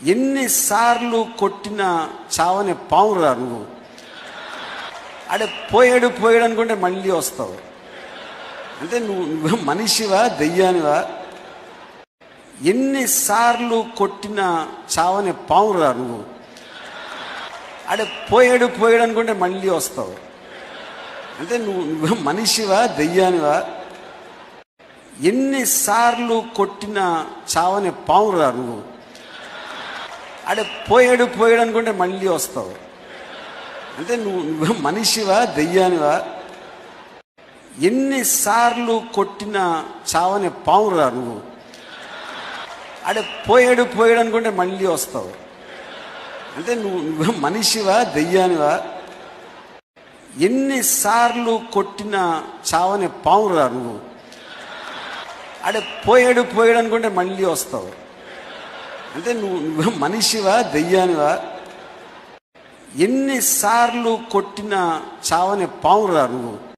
ఎన్నిసార్లు కొట్టినా చావని పావురా నువ్వు. అడే పోయాడు అనుకుంటే మళ్ళీ వస్తావు. అంటే నువ్వు మనిషివా దెయ్యానివా? ఎన్నిసార్లు కొట్టినా చావని పావురా నువ్వు. అడే పోయాడు అనుకుంటే మళ్ళీ వస్తావు. అంటే నువ్వు మనిషివా దెయ్యానివా? ఎన్నిసార్లు కొట్టినా చావని పావురా నువ్వు. అడే పోయాడు అనుకుంటే మళ్ళీ వస్తావు. అంటే నువ్వు మనిషివా దెయ్యానివా? ఎన్నిసార్లు కొట్టినా చావని పావురా నువ్వు. అడే పోయాడు అనుకుంటే మళ్ళీ వస్తావు. అంటే నువ్వు మనిషివా దెయ్యానివా? ఎన్నిసార్లు కొట్టినా చావని పావురా నువ్వు. అడే పోయాడు అనుకుంటే మళ్ళీ వస్తావు. అంటే నువ్వు మనిషివా దెయ్యానివా? ఎన్నిసార్లు కొట్టినా చావని పావురా నువ్వు.